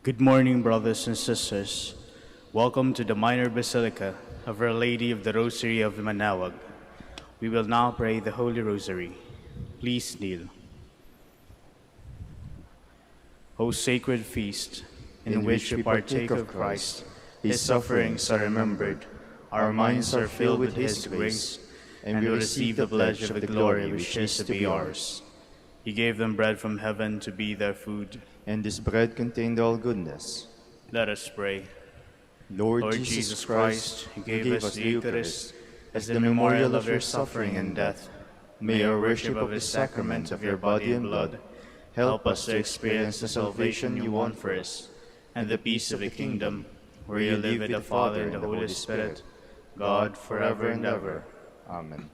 Good morning, brothers and sisters. Welcome to the Minor Basilica of Our Lady of the Rosary of Manaoag. We will now pray the Holy Rosary. Please kneel. O sacred feast, in which we partake of Christ, His sufferings are remembered, our minds are filled with His grace, and we receive the pledge of the glory which is to be ours. He gave them bread from heaven to be their food, and this bread contained all goodness. Let us pray. Lord Jesus Christ, you gave us the Eucharist as the memorial of your suffering and death. May our worship of this sacrament of your body and blood help us to experience the salvation you won for us and the peace of the kingdom, where you live with the Father and the Holy Spirit, God, forever and ever. Amen.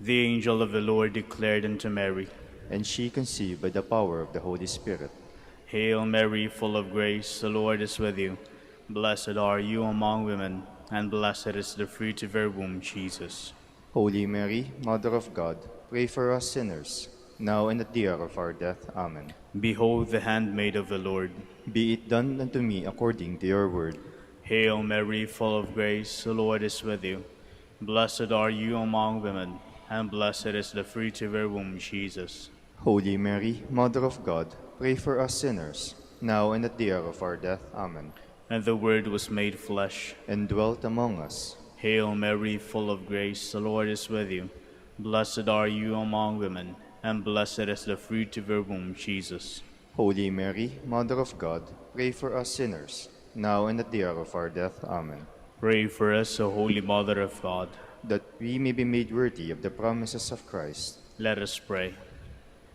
The angel of the Lord declared unto Mary, and she conceived by the power of the Holy Spirit. Hail Mary, full of grace, the Lord is with you. Blessed are you among women, and blessed is the fruit of your womb, Jesus. Holy Mary, Mother of God, pray for us sinners, now and at the hour of our death. Amen. Behold the handmaid of the Lord. Be it done unto me according to your word. Hail Mary, full of grace, the Lord is with you. Blessed are you among women, and blessed is the fruit of your womb, Jesus. Holy Mary, Mother of God, pray for us sinners, now and at the hour of our death. Amen. And the Word was made flesh, and dwelt among us. Hail Mary, full of grace, the Lord is with you. Blessed are you among women, and blessed is the fruit of your womb, Jesus. Holy Mary, Mother of God, pray for us sinners, now and at the hour of our death. Amen. Pray for us, O Holy Mother of God, that we may be made worthy of the promises of Christ. Let us pray.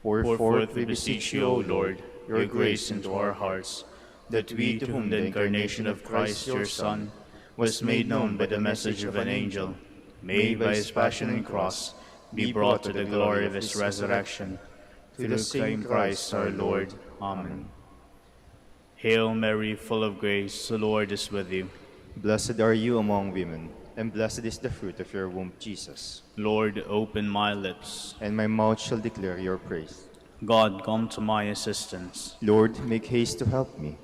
Pour forth, we beseech you, O Lord, your grace into our hearts, that we, to whom the incarnation of Christ your Son was made known by the message of an angel, may, by his passion and cross, be brought to the glory of his resurrection. Through the same Christ our Lord. Amen. Hail Mary, full of grace, the Lord is with you. Blessed are you among women, and blessed is the fruit of your womb, Jesus. Lord, open my lips, and my mouth shall declare your praise. God, come to my assistance. Lord, make haste to help me.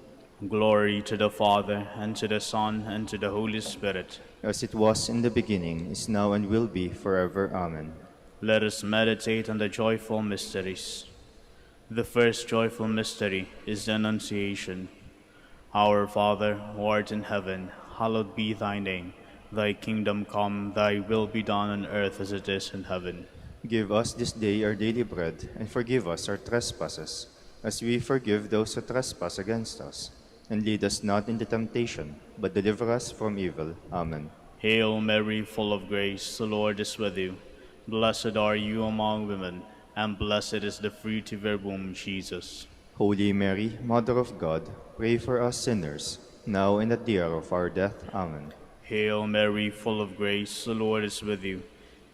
Glory to the Father, and to the Son, and to the Holy Spirit. As it was in the beginning, is now, and will be forever. Amen. Let us meditate on the joyful mysteries. The first joyful mystery is the Annunciation. Our Father, who art in heaven, hallowed be thy name. Thy kingdom come, thy will be done on earth as it is in heaven. Give us this day our daily bread, and forgive us our trespasses, as we forgive those who trespass against us. And lead us not into temptation, but deliver us from evil. Amen. Hail Mary, full of grace, the Lord is with you. Blessed are you among women, and blessed is the fruit of your womb, Jesus. Holy Mary, Mother of God, pray for us sinners, now and at the hour of our death. Amen. Hail Mary, full of grace, the Lord is with you.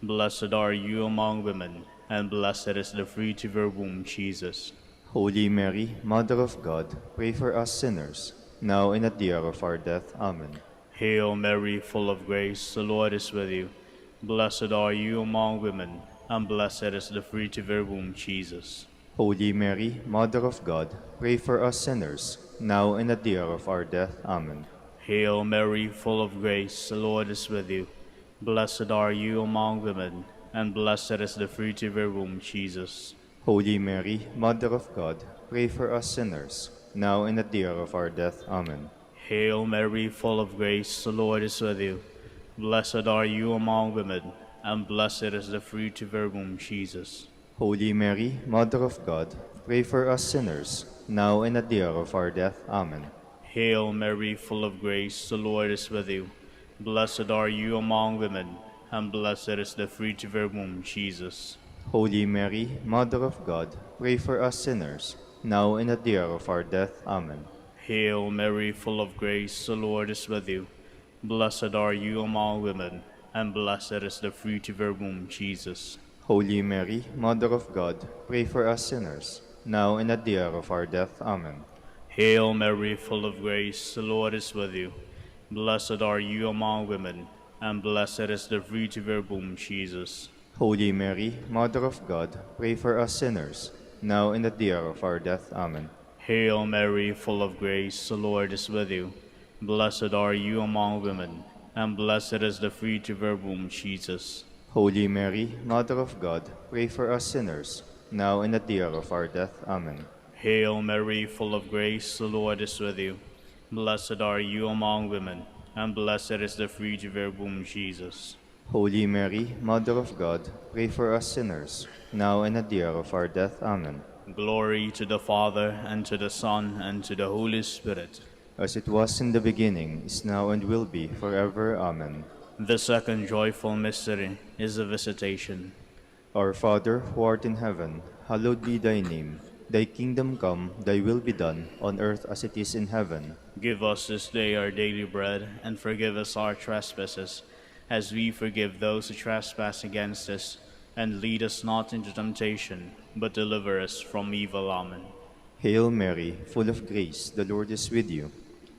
Blessed are you among women, and blessed is the fruit of your womb, Jesus. Holy Mary, Mother of God, pray for us sinners, now and at the hour of our death. Amen. Hail Mary, full of grace, the Lord is with you. Blessed are you among women, and blessed is the fruit of your womb, Jesus. Holy Mary, Mother of God, pray for us sinners, now and at the hour of our death. Amen. Hail Mary, full of grace, the Lord is with you. Blessed are you among women, and blessed is the fruit of your womb, Jesus. Holy Mary, Mother of God, pray for us sinners, now and at the hour of our death. Amen. Hail Mary, full of grace, the Lord is with you. Blessed are you among women, and blessed is the fruit of your womb, Jesus. Holy Mary, Mother of God, pray for us sinners, now and at the hour of our death. Amen. Hail Mary, full of grace, the Lord is with you. Blessed are you among women, and blessed is the fruit of your womb, Jesus. Holy Mary, Mother of God, pray for us sinners, now and at the hour of our death. Amen. Hail Mary, full of grace, the Lord is with you. Blessed are you among women, and blessed is the fruit of your womb, Jesus. Holy Mary, Mother of God, pray for us sinners, now and at the hour of our death. Amen. Hail Mary, full of grace, the Lord is with you. Blessed are you among women, and blessed is the fruit of your womb, Jesus. Holy Mary, Mother of God, pray for us sinners, now and at the hour of our death. Amen. Hail Mary, full of grace, the Lord is with you. Blessed are you among women, and blessed is the fruit of your womb, Jesus. Holy Mary, Mother of God, pray for us sinners, now and at the hour of our death. Amen. Hail Mary, full of grace, the Lord is with you. Blessed are you among women, and blessed is the fruit of your womb, Jesus. Holy Mary, Mother of God, pray for us sinners, now and at the hour of our death. Amen. Glory to the Father, and to the Son, and to the Holy Spirit. As it was in the beginning, is now, and will be, forever. Amen. The second joyful mystery is the visitation. Our Father, who art in heaven, hallowed be thy name. Thy kingdom come, thy will be done, on earth as it is in heaven. Give us this day our daily bread, and forgive us our trespasses, as we forgive those who trespass against us. And lead us not into temptation, but deliver us from evil. Amen. Hail Mary, full of grace, the Lord is with you.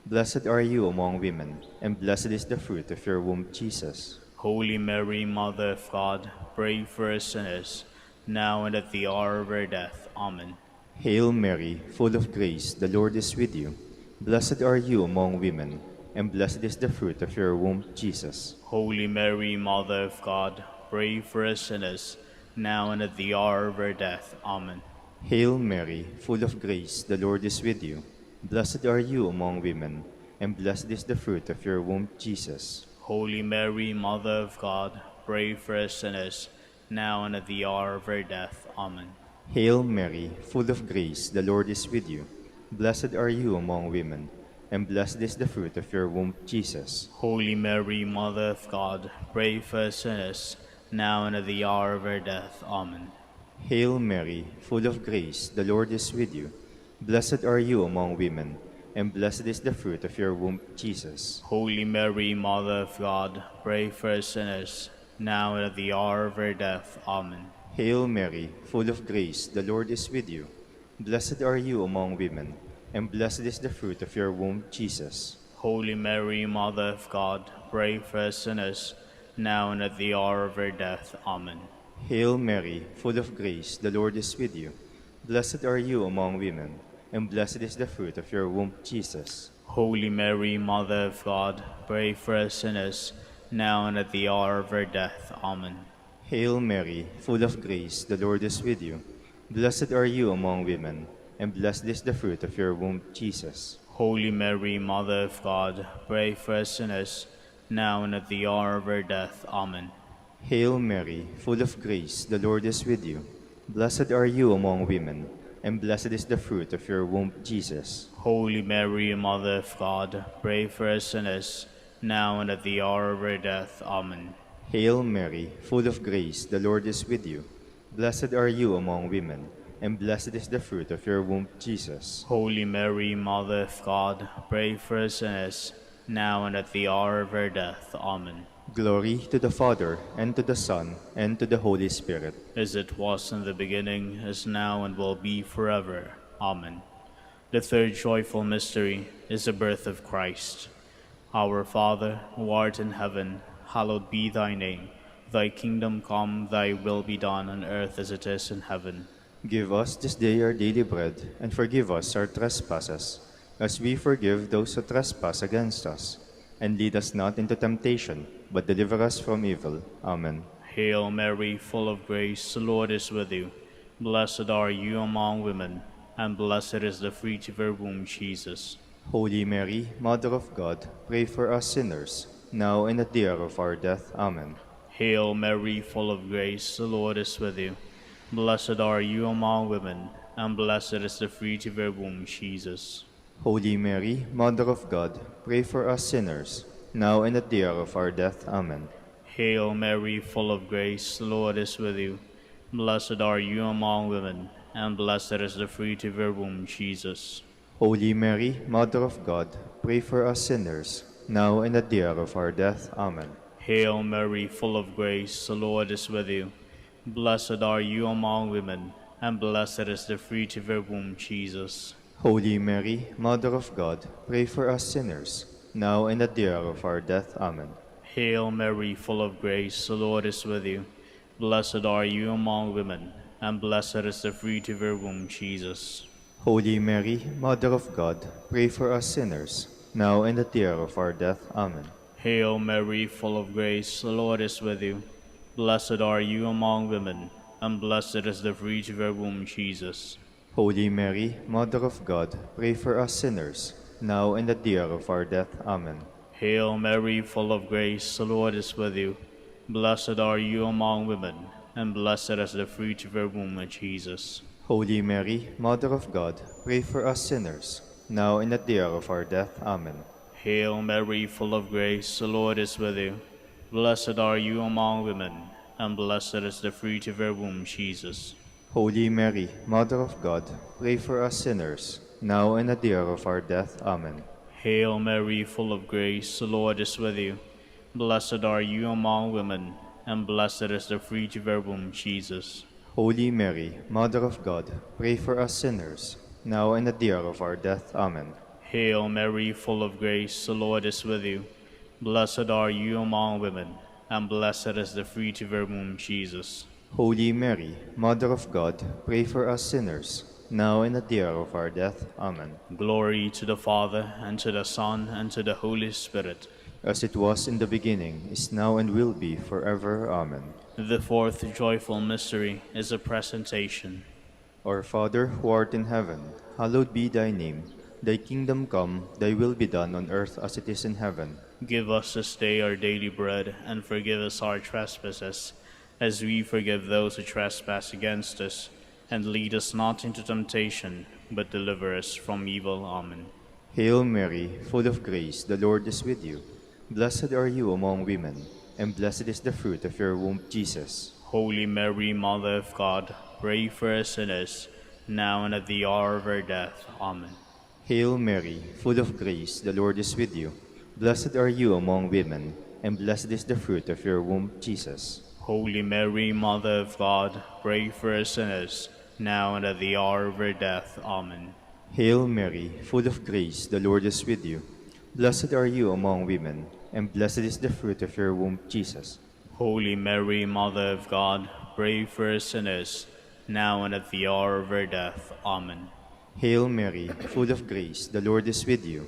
Blessed are you among women, and blessed is the fruit of your womb, Jesus. Holy Mary, Mother of God, pray for us sinners, now and at the hour of our death. Amen. Hail Mary, full of grace, the Lord is with you. Blessed are you among women, and blessed is the fruit of your womb, Jesus. Holy Mary, Mother of God, pray for us sinners, now and at the hour of our death. Amen. Hail Mary, full of grace, the Lord is with you. Blessed are you among women, and blessed is the fruit of your womb, Jesus. Holy Mary, Mother of God, pray for us sinners, now and at the hour of our death. Amen. Hail Mary, full of grace, the Lord is with you. Blessed are you among women, and blessed is the fruit of your womb, Jesus. Holy Mary, Mother of God, pray for us sinners, now and at the hour of our death. Amen. Hail Mary, full of grace, the Lord is with you. Blessed are you among women, and blessed is the fruit of your womb, Jesus. Holy Mary, Mother of God, pray for us sinners, now and at the hour of our death. Amen. Hail Mary, full of grace, the Lord is with you. Blessed are you among women, and blessed is the fruit of your womb, Jesus. Holy Mary, Mother of God, pray for us sinners, now and at the hour of our death. Amen. Hail Mary, full of grace, the Lord is with you. Blessed are you among women, and blessed is the fruit of your womb, Jesus. Holy Mary, Mother of God, pray for us sinners, now and at the hour of our death. Amen. Hail Mary, full of grace, the Lord is with you. Blessed are you among women, and blessed is the fruit of your womb, Jesus. Holy Mary, Mother of God, pray for us sinners, now and at the hour of our death. Amen. Hail Mary, full of grace, the Lord is with you. Blessed are you among women, and blessed is the fruit of your womb, Jesus. Holy Mary, Mother of God, pray for us sinners, now and at the hour of our death. Amen. Hail Mary, full of grace, the Lord is with you. Blessed are you among women, and blessed is the fruit of your womb, Jesus. Holy Mary, Mother of God, pray for us sinners, now and at the hour of our death. Amen. Glory to the Father, and to the Son, and to the Holy Spirit. As it was in the beginning, is now, and will be forever. Amen. The third joyful mystery is the birth of Christ. Our Father, who art in heaven, hallowed be thy name. Thy kingdom come, thy will be done on earth as it is in heaven. Give us this day our daily bread, and forgive us our trespasses, as we forgive those who trespass against us. And lead us not into temptation, but deliver us from evil. Amen. Hail Mary, full of grace, the Lord is with you. Blessed are you among women, and blessed is the fruit of your womb, Jesus. Holy Mary, Mother of God, pray for us sinners, now and at the hour of our death. Amen. Hail Mary, full of grace, the Lord is with you. Blessed are you among women, and blessed is the fruit of your womb, Jesus. Holy Mary, Mother of God, pray for us sinners, now and at the hour of our death. Amen. Hail Mary, full of grace, the Lord is with you. Blessed are you among women, and blessed is the fruit of your womb, Jesus. Holy Mary, Mother of God, pray for us sinners, now and at the hour of our death. Amen. Hail Mary, full of grace, the Lord is with you. Blessed are you among women, and blessed is the fruit of your womb, Jesus. Holy Mary, Mother of God, pray for us sinners, now and at the hour of our death. Amen. Hail Mary, full of grace, the Lord is with you. Blessed are you among women, and blessed is the fruit of your womb, Jesus. Holy Mary, Mother of God, pray for us sinners, now and at the hour of our death. Amen. Hail Mary, full of grace, the Lord is with you. Blessed are you among women, and blessed is the fruit of your womb, Jesus. Holy Mary, Mother of God, pray for us sinners, now and at the hour of our death. Amen. Hail Mary, full of grace, the Lord is with you. Blessed are you among women, and blessed is the fruit of your womb, Jesus. Holy Mary, Mother of God, pray for us sinners, now and at the hour of our death. Amen. Hail Mary, full of grace, the Lord is with you. Blessed are you among women, and blessed is the fruit of your womb, Jesus. Holy Mary, Mother of God, pray for us sinners, now and at the hour of our death. Amen. Hail Mary, full of grace, the Lord is with you. Blessed are you among women, and blessed is the fruit of your womb, Jesus. Holy Mary, Mother of God, pray for us sinners, now and at the hour of our death. Amen. Hail Mary, full of grace, the Lord is with you. Blessed are you among women, and blessed is the fruit of your womb, Jesus. Holy Mary, Mother of God, pray for us sinners, now and at the hour of our death. Amen. Glory to the Father, and to the Son, and to the Holy Spirit. As it was in the beginning, is now, and will be forever. Amen. The fourth joyful mystery is the presentation. Our Father, who art in heaven, hallowed be thy name. Thy kingdom come, thy will be done on earth as it is in heaven. Give us this day our daily bread, and forgive us our trespasses, as we forgive those who trespass against us. And lead us not into temptation, but deliver us from evil. Amen. Hail Mary, full of grace, the Lord is with you. Blessed are you among women, and blessed is the fruit of your womb, Jesus. Holy Mary, Mother of God, pray for us sinners, now and at the hour of our death. Amen. Hail Mary, full of grace, the Lord is with you. Blessed are you among women, and blessed is the fruit of your womb, Jesus. Holy Mary, Mother of God, pray for us sinners, now and at the hour of our death. Amen. Hail Mary, full of grace, the Lord is with you. Blessed are you among women, and blessed is the fruit of your womb, Jesus. Holy Mary, Mother of God, pray for us sinners, now and at the hour of our death. Amen. Hail Mary, full of grace, the Lord is with you.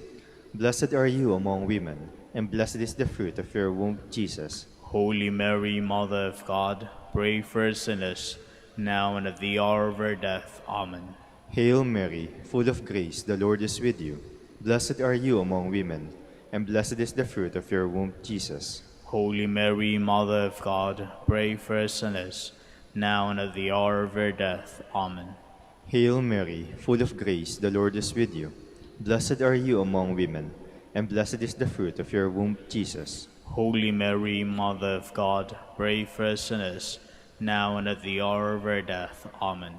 Blessed are you among women, and blessed is the fruit of your womb, Jesus. Holy Mary, Mother of God, pray for us sinners, now and at the hour of our death. Amen. Hail Mary, full of grace, the Lord is with you. Blessed are you among women, and blessed is the fruit of your womb, Jesus. Holy Mary, Mother of God, pray for us sinners, now and at the hour of our death. Amen. Hail Mary, full of grace, the Lord is with you. Blessed are you among women, and blessed is the fruit of your womb, Jesus. Holy Mary, Mother of God, pray for us sinners, now and at the hour of our death. Amen.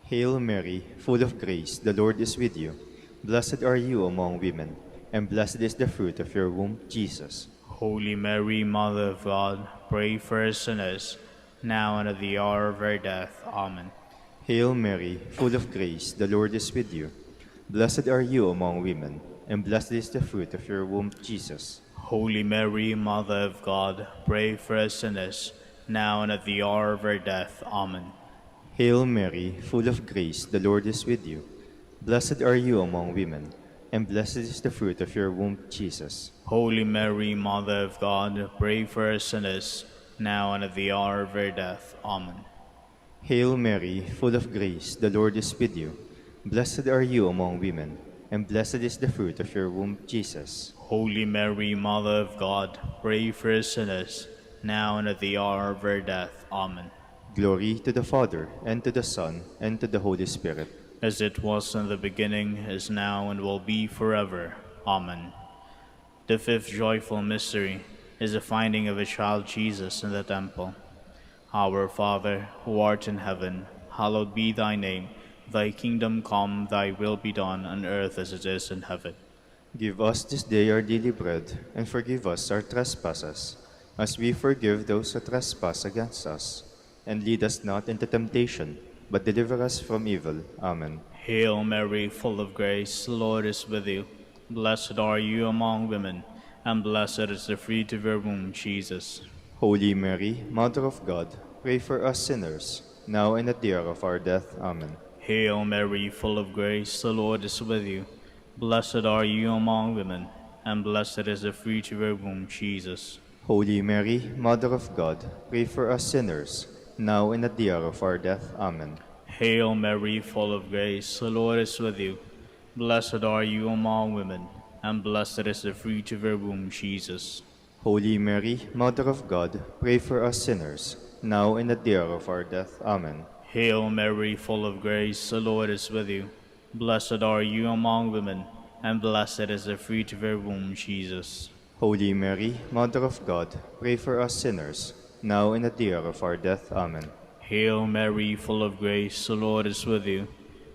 Hail Mary, full of grace, the Lord is with you. Blessed are you among women, and blessed is the fruit of your womb, Jesus. Holy Mary, Mother of God, pray for us sinners, now and at the hour of our death. Amen. Hail Mary, full of grace, the Lord is with you. Blessed are you among women, and blessed is the fruit of your womb, Jesus. Holy Mary, Mother of God, pray for us sinners, now and at the hour of our death. Amen. Hail Mary, full of grace, the Lord is with you. Blessed are you among women, and blessed is the fruit of your womb, Jesus. Holy Mary, Mother of God, pray for us sinners, now and at the hour of our death. Amen. Hail Mary, full of grace, the Lord is with you. Blessed are you among women, and blessed is the fruit of your womb, Jesus. Holy Mary, Mother of God, pray for us sinners, now and at the hour of our death. Amen. Glory to the Father, and to the Son, and to the Holy Spirit. As it was in the beginning, is now, and will be forever. Amen. The fifth joyful mystery is the finding of a child Jesus in the temple. Our Father, who art in heaven, hallowed be thy name. Thy kingdom come, thy will be done on earth as it is in heaven. Give us this day our daily bread, and forgive us our trespasses, as we forgive those who trespass against us. And lead us not into temptation, but deliver us from evil. Amen. Hail Mary, full of grace, the Lord is with you. Blessed are you among women, and blessed is the fruit of your womb, Jesus. Holy Mary, Mother of God, pray for us sinners, now and at the hour of our death. Amen. Hail Mary, full of grace, the Lord is with you. Blessed are you among women, and blessed is the fruit of your womb, Jesus. Holy Mary, Mother of God, pray for us sinners, now and at the hour of our death. Amen. Hail Mary, full of grace, the Lord is with you. Blessed are you among women, and blessed is the fruit of your womb, Jesus. Holy Mary, Mother of God, pray for us sinners, now and at the hour of our death. Amen. Hail Mary, full of grace, the Lord is with you. Blessed are you among women, and blessed is the fruit of your womb, Jesus. Holy Mary, Mother of God, pray for us sinners, now and at the hour of our death. Amen. Hail Mary, full of grace, the Lord is with you.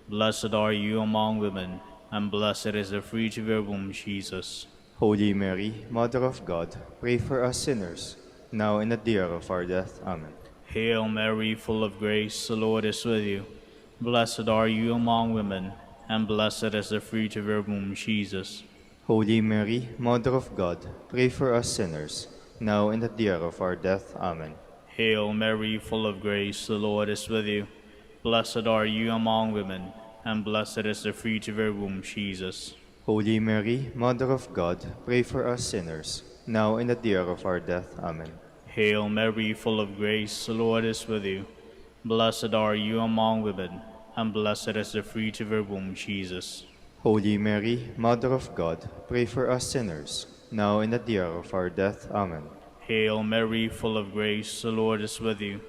Blessed are you among women, and blessed is the fruit of your womb, Jesus. Holy Mary, Mother of God, pray for us sinners, now and at the hour of our death. Amen. Hail Mary, full of grace, the Lord is with you. Blessed are you among women, and blessed is the fruit of your womb, Jesus. Holy Mary, Mother of God, pray for us sinners, now and at the hour of our death. Amen. Hail Mary, full of grace, the Lord is with you. Blessed are you among women, and blessed is the fruit of your womb, Jesus. Holy Mary, Mother of God, pray for us sinners, now and at the hour of our death. Amen. Hail Mary, full of grace, the Lord is with you. Blessed are you among women, and blessed is the fruit of your womb, Jesus. Holy Mary, Mother of God, pray for us sinners, now and at the hour of our death. Amen. Hail Mary, full of grace, the Lord is with you.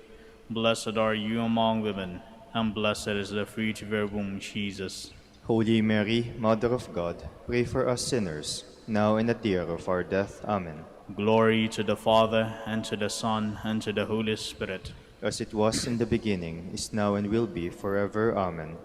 Blessed are you among women, and blessed is the fruit of your womb, Jesus. Holy Mary, Mother of God, pray for us sinners, now and at the hour of our death. Amen. Glory to the Father, and to the Son, and to the Holy Spirit. As it was in the beginning, is now, and will be forever. Amen.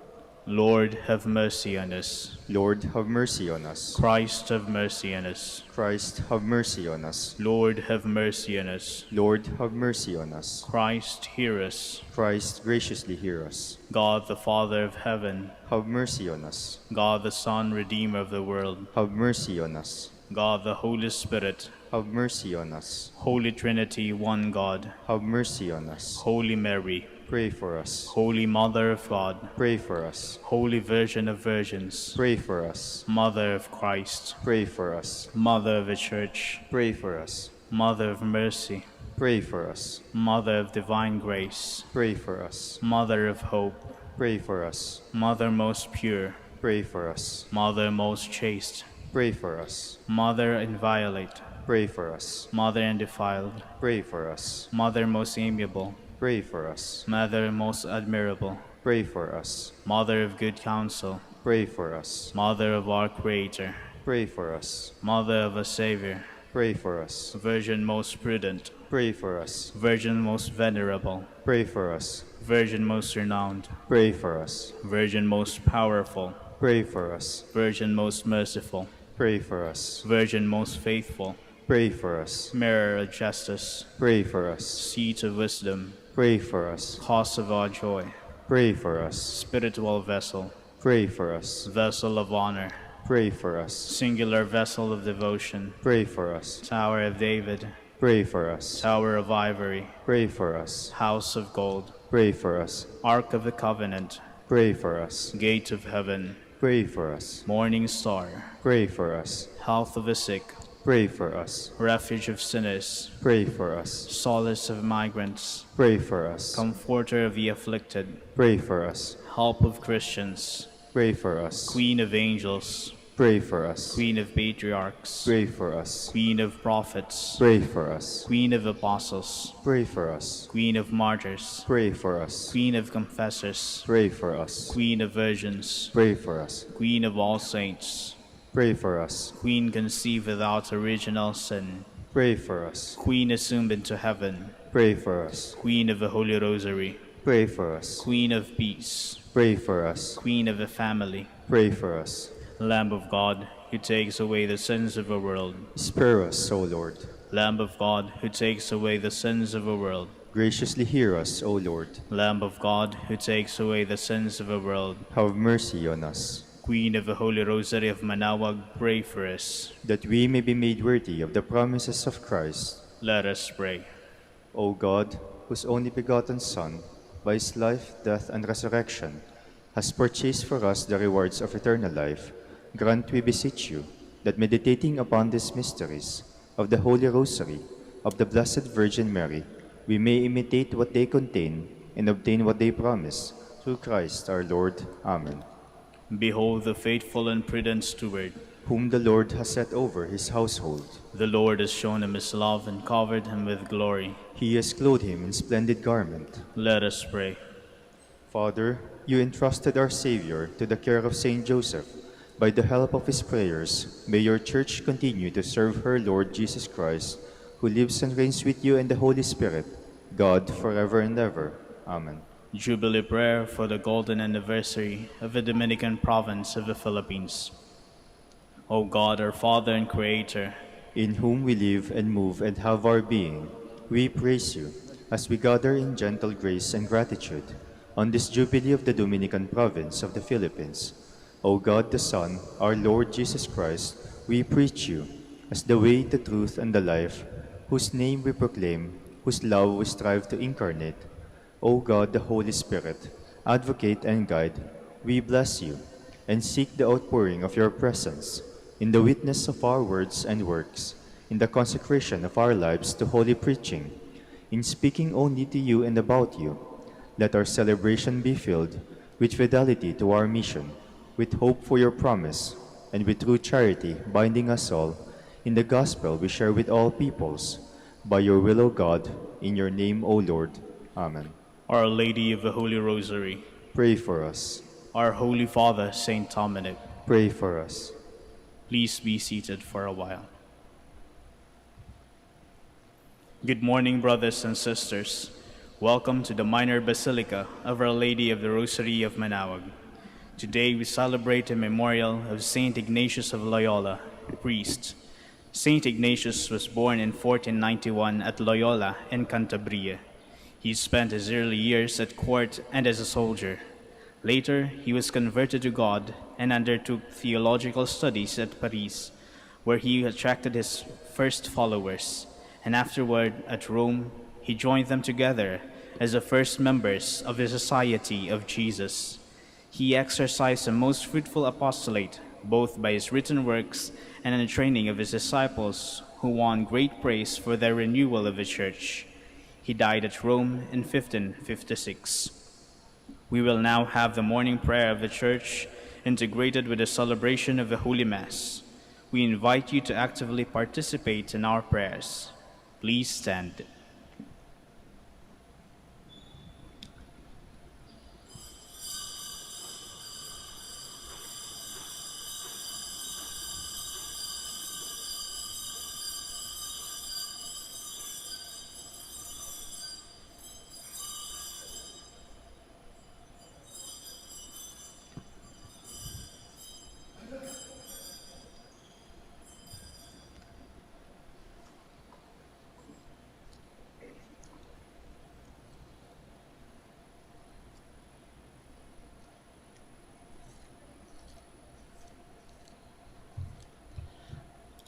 Lord, have mercy on us. Lord, have mercy on us. Christ, have mercy on us. Christ, have mercy on us. Lord, have mercy on us. Lord, have mercy on us. Christ, hear us. Christ, graciously hear us. God, the Father of heaven, Have mercy on us. God, the Son, Redeemer of the world, Have mercy on us. God, the Holy Spirit, Have mercy on us. Holy Trinity, one God, Have mercy on us. Holy Mary, Pray for us. Holy Mother of God, Pray for us. Holy Virgin of Virgins, Pray for us. Mother of Christ, Pray for us. Mother of the Church, Pray for us. Mother of mercy, Pray for us. Mother of divine grace, Pray for us. Mother of hope, Pray for us. Mother most pure, Pray for us. Mother most chaste, Pray for us. Mother inviolate, Pray for us. Mother undefiled, Pray for us. Mother most amiable, Pray for us. Mother most admirable, Pray for us. Mother of good counsel, Pray for us. Mother of our Creator, Pray for us. Mother of a Savior, Pray for us. Virgin most prudent, Pray for us. Virgin most venerable, Pray for us. Virgin most renowned, Pray for us. Virgin most powerful, Pray for us. Virgin most merciful, Pray for us. Virgin most faithful, Pray for us. Mirror of justice, Pray for us. Seat of wisdom, Pray for us. Cause of our joy, Pray for us. Spiritual vessel, Pray for us. Vessel of honor, Pray for us. Singular vessel of devotion, Pray for us. Tower of David, Pray for us. Tower of ivory, Pray for us. House of gold, Pray for us. Ark of the covenant, Pray for us. Gate of heaven, Pray for us. Morning star, Pray for us. Health of the sick, Pray for us. Refuge of sinners, Pray for us. Solace of migrants, Pray for us. Comforter of the afflicted, Pray for us. Help of Christians, Pray for us. Queen of angels, Pray for us. Queen of patriarchs, Pray for us. Queen of prophets, Pray for us. Queen of apostles, Pray for us. Queen of martyrs, Pray for us. Queen of confessors, Pray for us. Queen of virgins, Pray for us. Queen of all saints, Pray for us. Queen conceived without original sin, Pray for us. Queen assumed into heaven, Pray for us. Queen of the Holy Rosary, Pray for us. Queen of peace, Pray for us. Queen of the family, Pray for us. Lamb of God, who takes away the sins of the world, Spare us, O Lord. Lamb of God, who takes away the sins of the world, Graciously hear us, O Lord. Lamb of God, who takes away the sins of the world, Have mercy on us, Queen of the Holy Rosary of Manaoag, pray for us. that we may be made worthy of the promises of Christ. Let us pray. O God, whose only begotten Son, by his life, death, and resurrection, has purchased for us the rewards of eternal life, grant, we beseech you, that meditating upon these mysteries of the Holy Rosary of the Blessed Virgin Mary, we may imitate what they contain and obtain what they promise. Through Christ our Lord. Amen. Behold the faithful and prudent steward. Whom the Lord has set over his household. The Lord has shown him his love and covered him with glory. He has clothed him in splendid garment. Let us pray. Father, you entrusted our Savior to the care of Saint Joseph. By the help of his prayers, may your Church continue to serve her Lord Jesus Christ, who lives and reigns with you in the Holy Spirit, God, forever and ever. Amen. Jubilee prayer for the golden anniversary of the Dominican province of the Philippines. O God, our Father and Creator, in whom we live and move and have our being, we praise you as we gather in gentle grace and gratitude on this Jubilee of the Dominican province of the Philippines. O God the Son, our Lord Jesus Christ, we preach you as the way, the truth, and the life, whose name we proclaim, whose love we strive to incarnate. O God, the Holy Spirit, advocate and guide, we bless you and seek the outpouring of your presence in the witness of our words and works, in the consecration of our lives to holy preaching, in speaking only to you and about you. Let our celebration be filled with fidelity to our mission, with hope for your promise, and with true charity binding us all in the gospel we share with all peoples. By your will, O God, in your name, O Lord. Amen. Our Lady of the Holy Rosary, pray for us. Our Holy Father, Saint Dominic, pray for us. Please be seated for a while. Good morning, brothers and sisters. Welcome to the Minor Basilica of Our Lady of the Rosary of Manaoag. Today we celebrate the memorial of Saint Ignatius of Loyola, priest. Saint Ignatius was born in 1491 at Loyola in Cantabria. He spent his early years at court and as a soldier. Later, he was converted to God and undertook theological studies at Paris, where he attracted his first followers, and afterward at Rome, he joined them together as the first members of the Society of Jesus. He exercised a most fruitful apostolate, both by his written works and in the training of his disciples, who won great praise for their renewal of the Church. He died at Rome in 1556. We will now have the morning prayer of the Church integrated with the celebration of the Holy Mass. We invite you to actively participate in our prayers. Please stand.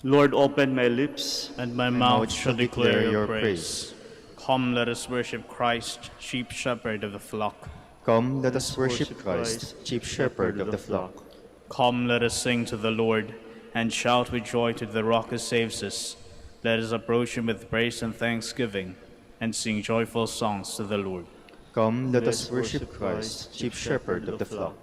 Lord, open my lips, and my mouth shall declare your praise. Come, let us worship Christ, chief shepherd of the flock. Come, let us worship Christ, chief shepherd of the flock. Come, let us sing to the Lord, and shout with joy to the rock who saves us. Let us approach him with praise and thanksgiving, and sing joyful songs to the Lord. Come, let us worship Christ, chief shepherd of the flock.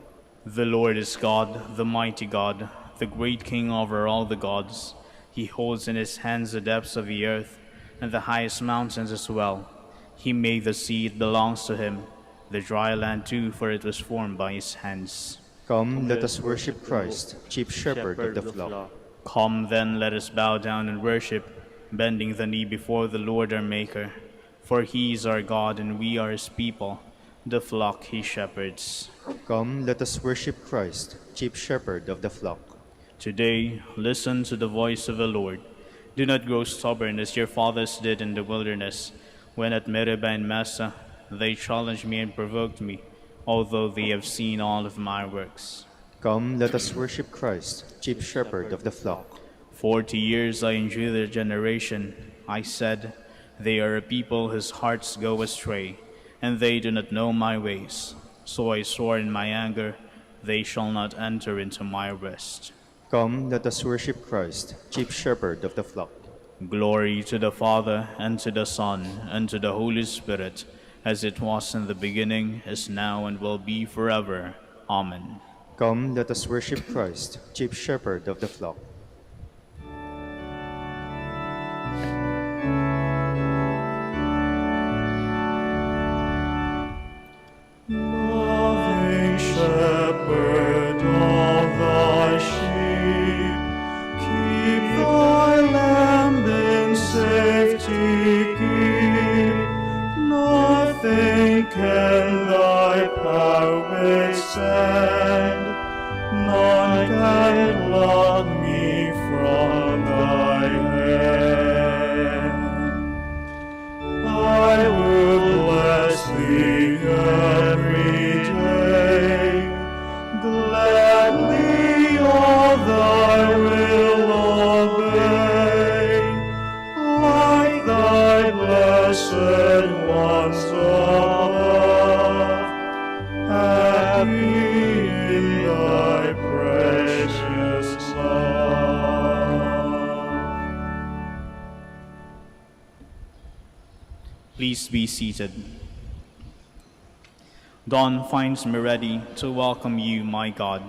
The Lord is God, the mighty God, the great King over all the gods. He holds in his hands the depths of the earth, and the highest mountains as well. He made the sea, it belongs to him, the dry land too, for it was formed by his hands. Come, let us worship Christ, chief shepherd of the flock. Come then, let us bow down and worship, bending the knee before the Lord our Maker. For he is our God, and we are his people, the flock he shepherds. Come, let us worship Christ, chief shepherd of the flock. Today, listen to the voice of the Lord. Do not grow stubborn as your fathers did in the wilderness, when at Meribah and Massa they challenged me and provoked me, although they have seen all of my works. Come, let us worship Christ, chief shepherd of the flock. 40 years I endured their generation. I said, they are a people whose hearts go astray, and they do not know my ways. So I swore in my anger, they shall not enter into my rest. Come, let us worship Christ, chief shepherd of the flock. Glory to the Father, and to the Son, and to the Holy Spirit, as it was in the beginning, is now, and will be forever. Amen. Come, let us worship Christ, chief shepherd of the flock. Loving shepherd of thy sheep, keep thy lamb in safety keep. Nothing can thy power withstand, none can pluck me from thy hand. I will bless thee every day, gladly all thy will obey, like thy blessed ones above, happy in thy precious love. Please be seated. Dawn finds me ready to welcome you, my God.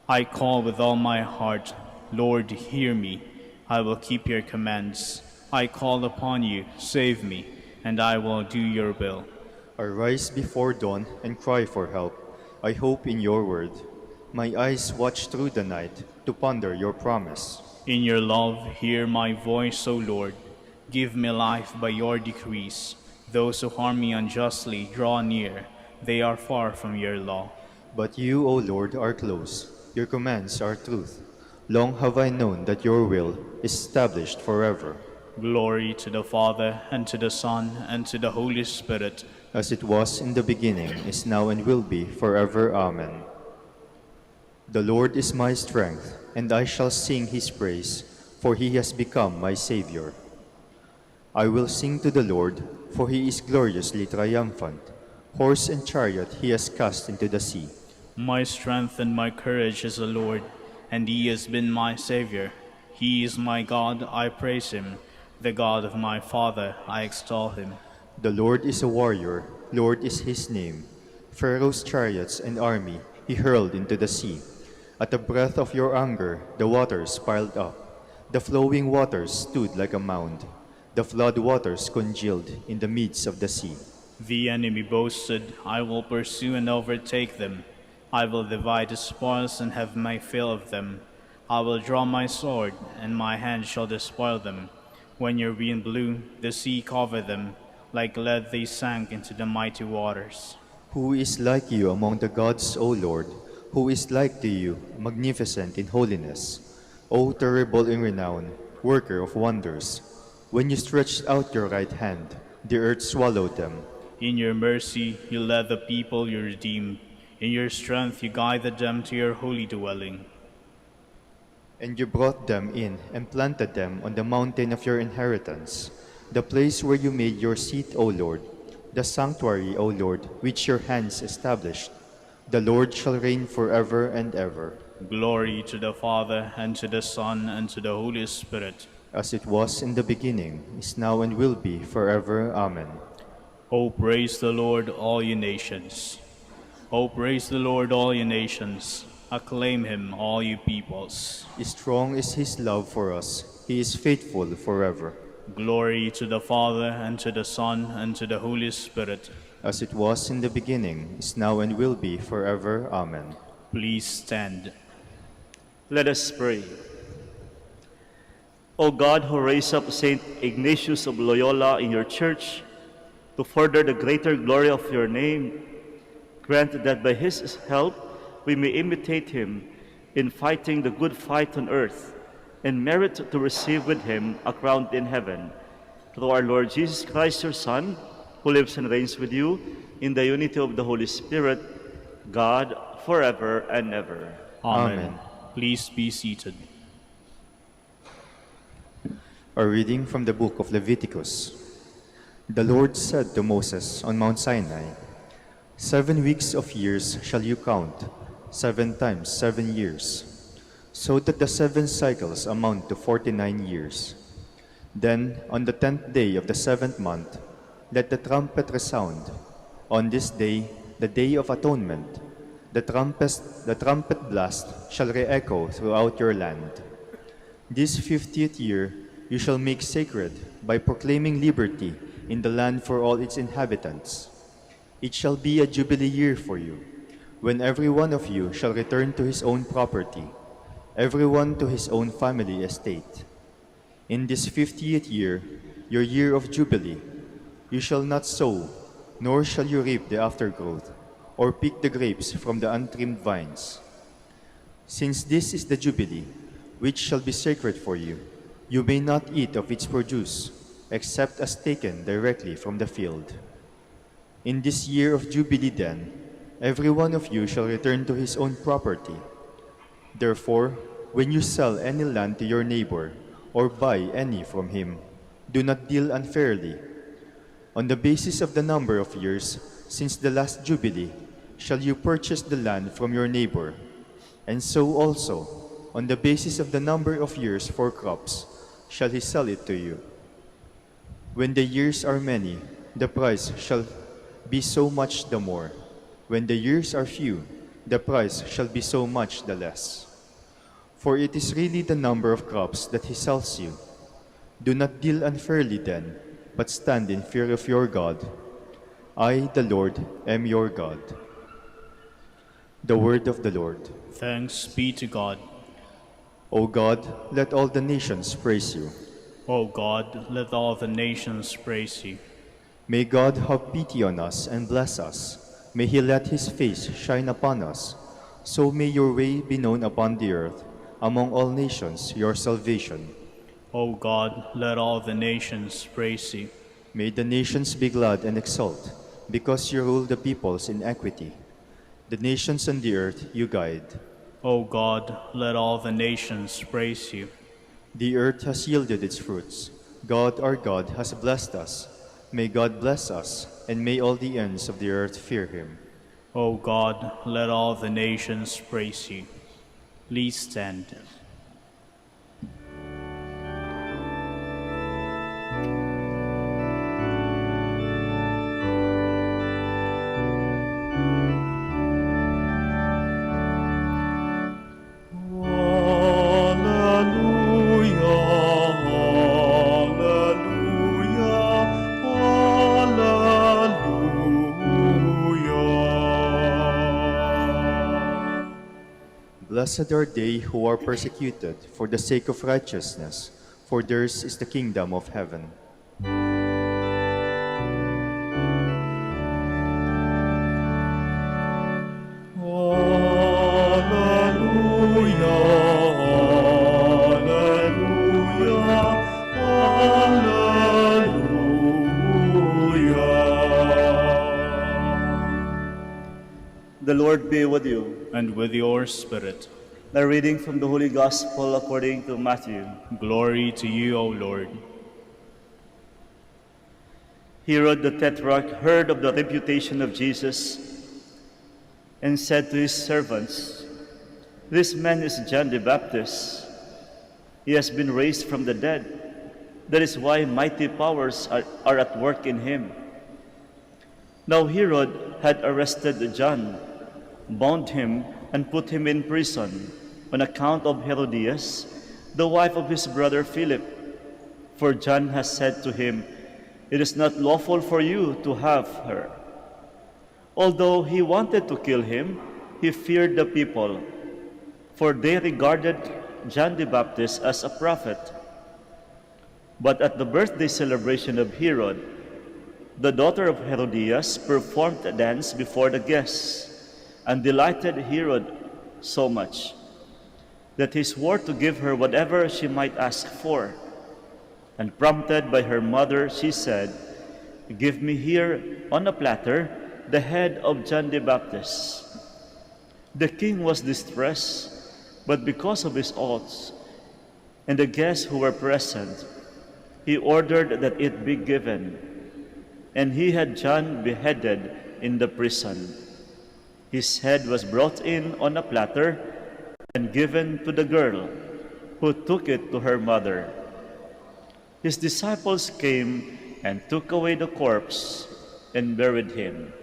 I call with all my heart, Lord, hear me. I will keep your commands. I call upon you, save me, and I will do your will. I rise before dawn and cry for help. I hope in your word. My eyes watch through the night to ponder your promise. In your love, hear my voice, O Lord. Give me life by your decrees. Those who harm me unjustly draw near. They are far from your law. But you, O Lord, are close. Your commands are truth. Long have I known that your will is established forever. Glory to the Father, and to the Son, and to the Holy Spirit. As it was in the beginning, is now, and will be forever. Amen. The Lord is my strength, and I shall sing his praise, for he has become my Savior. I will sing to the Lord, for he is gloriously triumphant. Horse and chariot he has cast into the sea. My strength and my courage is the Lord, and he has been my Savior. He is my God, I praise him. The God of my Father, I extol him. The Lord is a warrior, Lord is his name. Pharaoh's chariots and army he hurled into the sea. At the breath of your anger, the waters piled up. The flowing waters stood like a mound. The flood waters congealed in the midst of the sea. The enemy boasted, I will pursue and overtake them. I will divide the spoils and have my fill of them. I will draw my sword, and my hand shall despoil them. When your wind blew, the sea covered them. Like lead they sank into the mighty waters. Who is like you among the gods, O Lord? Who is like to you, magnificent in holiness? O terrible in renown, worker of wonders. When you stretched out your right hand, the earth swallowed them. In your mercy you led the people you redeemed. In your strength you guided them to your holy dwelling. And you brought them in and planted them on the mountain of your inheritance, the place where you made your seat, O Lord, the sanctuary, O Lord, which your hands established. The Lord shall reign forever and ever. Glory to the Father, and to the Son, and to the Holy Spirit. As it was in the beginning, is now, and will be forever. Amen. Oh, praise the Lord, all you nations. Oh, praise the Lord, all you nations. Acclaim him, all you peoples. Strong is his love for us. He is faithful forever. Glory to the Father, and to the Son, and to the Holy Spirit. As it was in the beginning, is now, and will be forever. Amen. Please stand. Let us pray. O God, who raised up Saint Ignatius of Loyola in your church to further the greater glory of your name, grant that by his help we may imitate him in fighting the good fight on earth and merit to receive with him a crown in heaven. Through our Lord Jesus Christ, your Son, who lives and reigns with you in the unity of the Holy Spirit, God, forever and ever. Amen. Please be seated. A reading from the book of Leviticus. The Lord said to Moses on Mount Sinai, 7 weeks of years shall you count, 7 times 7 years, so that the 7 cycles amount to 49 years. Then, on the 10th day of the 7th month, let the trumpet resound. On this day, the Day of Atonement, the trumpet blast shall re-echo throughout your land. This 50th year you shall make sacred by proclaiming liberty in the land for all its inhabitants. It shall be a jubilee year for you, when every one of you shall return to his own property, every one to his own family estate. In this 50th year, your year of jubilee, you shall not sow, nor shall you reap the aftergrowth, or pick the grapes from the untrimmed vines. Since this is the jubilee, which shall be sacred for you, you may not eat of its produce, except as taken directly from the field. In this year of jubilee then, every one of you shall return to his own property. Therefore, when you sell any land to your neighbor, or buy any from him, do not deal unfairly. On the basis of the number of years since the last jubilee, shall you purchase the land from your neighbor, and so also, on the basis of the number of years for crops, shall he sell it to you. When the years are many, the price shall be so much the more. When the years are few, the price shall be so much the less. For it is really the number of crops that he sells you. Do not deal unfairly then, but stand in fear of your God. I, the Lord, am your God. The word of the Lord. Thanks be to God. O God, let all the nations praise you. O God, let all the nations praise you. May God have pity on us and bless us. May he let his face shine upon us. So may your way be known upon the earth, among all nations your salvation. O God, let all the nations praise you. May the nations be glad and exult, because you rule the peoples in equity. The nations on the earth you guide. O God, let all the nations praise you. The earth has yielded its fruits. God our God has blessed us. May God bless us, and may all the ends of the earth fear him. O God, let all the nations praise you. Please stand. Blessed are they who are persecuted for the sake of righteousness, for theirs is the kingdom of heaven. The Lord be with you. And with your spirit. The reading from the Holy Gospel according to Matthew. Glory to you, O Lord. Herod the Tetrarch heard of the reputation of Jesus and said to his servants, "This man is John the Baptist. He has been raised from the dead. That is why mighty powers are at work in him." Now Herod had arrested John, bound him, and put him in prison on account of Herodias, the wife of his brother Philip. For John has said to him, "It is not lawful for you to have her." Although he wanted to kill him, he feared the people, for they regarded John the Baptist as a prophet. But at the birthday celebration of Herod, the daughter of Herodias performed a dance before the guests, and delighted Herod so much that he swore to give her whatever she might ask for. And prompted by her mother, she said, "Give me here on a platter the head of John the Baptist." The king was distressed, but because of his oaths and the guests who were present, he ordered that it be given. And he had John beheaded in the prison. His head was brought in on a platter and given to the girl, who took it to her mother. His disciples came and took away the corpse and buried him.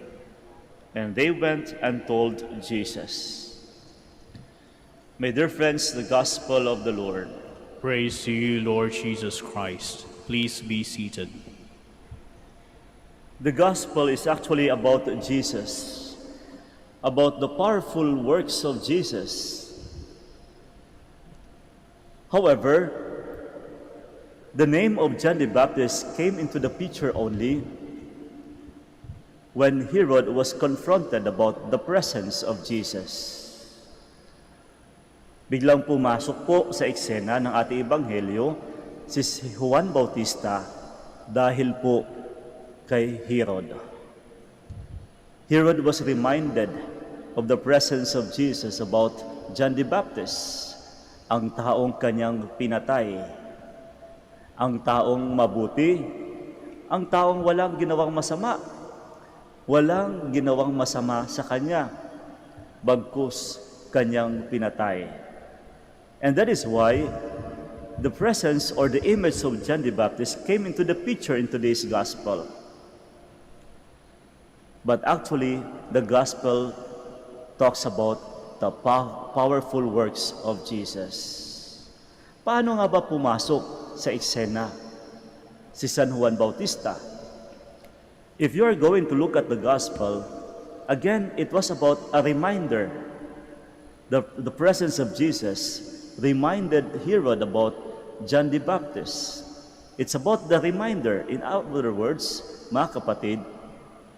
And they went and told Jesus. My dear friends, the Gospel of the Lord. Praise to you, Lord Jesus Christ. Please be seated. The Gospel is actually about Jesus, about the powerful works of Jesus. However, the name of John the Baptist came into the picture only when Herod was confronted about the presence of Jesus. Biglang pumasok po sa eksena ng ating ebanghelyo si Juan Bautista dahil po kay Herod. Herod was reminded of the presence of Jesus about John the Baptist, ang taong kanyang pinatay, ang taong mabuti, ang taong walang ginawang masama sa kanya, bagkus kanyang pinatay. And that is why the presence or the image of John the Baptist came into the picture in today's gospel. But actually, the gospel talks about the powerful works of Jesus. Paano nga ba pumasok sa eksena si San Juan Bautista? If you are going to look at the gospel, again, it was about a reminder. The presence of Jesus reminded Herod about John the Baptist. It's about the reminder. In other words, mga kapatid,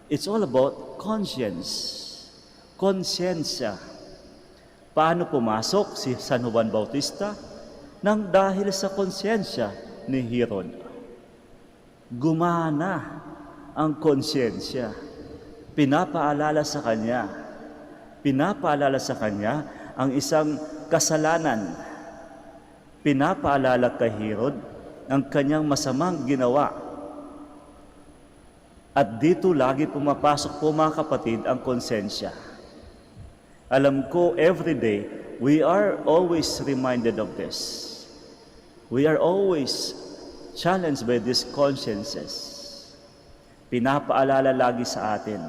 it's all about conscience. Konsensya. Paano pumasok si San Juan Bautista? Nang dahil sa konsensya ni Herod. Gumana ang konsyensya. Pinapaalala sa kanya ang isang kasalanan. Pinapaalala kay Herod ang kanyang masamang ginawa. At dito lagi pumapasok po mga kapatid ang konsensya. Alam ko, every day, we are always reminded of this. We are always challenged by these consciences. Pinapaalala lagi sa atin.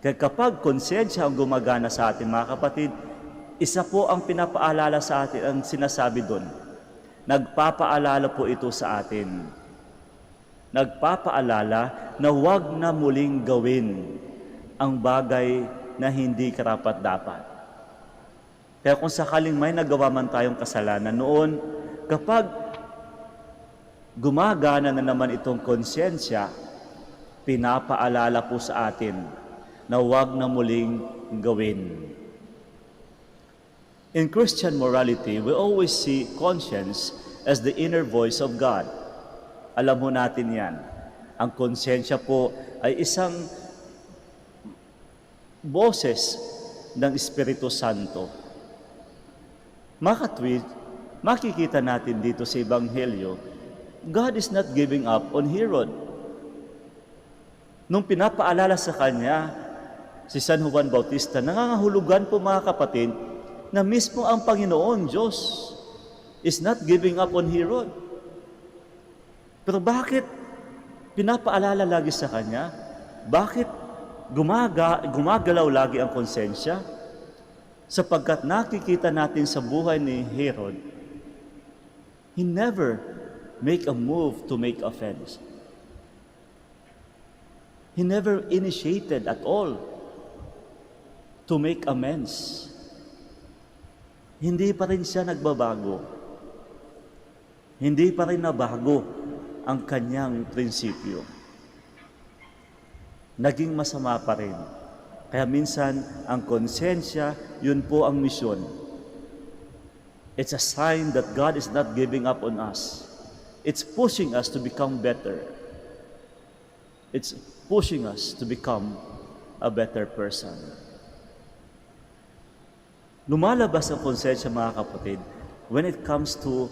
Kaya kapag konsensya ang gumagana sa atin, mga kapatid, isa po ang pinapaalala sa atin, ang sinasabi doon. Nagpapaalala po ito sa atin. Nagpapaalala na huwag na muling gawin ang bagay na hindi karapat-dapat. Kaya kung sakaling may nagawa man tayong kasalanan noon, kapag gumagana na naman itong konsyensya, pinapaalala po sa atin na huwag na muling gawin. In Christian morality, we always see conscience as the inner voice of God. Alam mo natin yan. Ang konsensya po ay isang boses ng Espiritu Santo. Makatwid, makikita natin dito sa Ebanghelyo, God is not giving up on Herod. Nung pinapaalala sa kanya, si San Juan Bautista, nangangahulugan po mga kapatid, na mismo ang Panginoon Diyos is not giving up on Herod. Pero bakit pinapaalala lagi sa kanya? Bakit gumagalaw lagi ang konsensya? Sapagkat nakikita natin sa buhay ni Herod, he never make a move to make offense. He never initiated at all to make amends. Hindi pa rin siya nagbabago. Hindi pa rin nabago ang kanyang prinsipyo. Naging masama pa rin. Kaya minsan, ang konsensya, yun po ang misyon. It's a sign that God is not giving up on us. It's pushing us to become better. It's pushing us to become a better person. Lumalabas ang konsensya, mga kapatid, when it comes to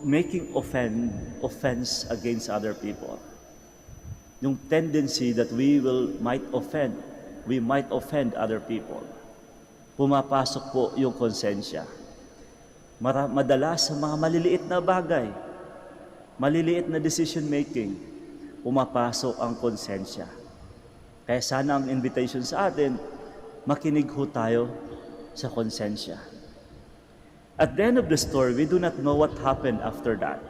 making offense against other people. yung tendency that we might offend other people. Pumapasok po yung konsensya. Madalas sa mga maliliit na bagay, maliliit na decision making, pumapasok ang konsensya. Kaya sana ang invitation sa atin, makinig ho tayo sa konsensya. At the end of the story, we do not know what happened after that.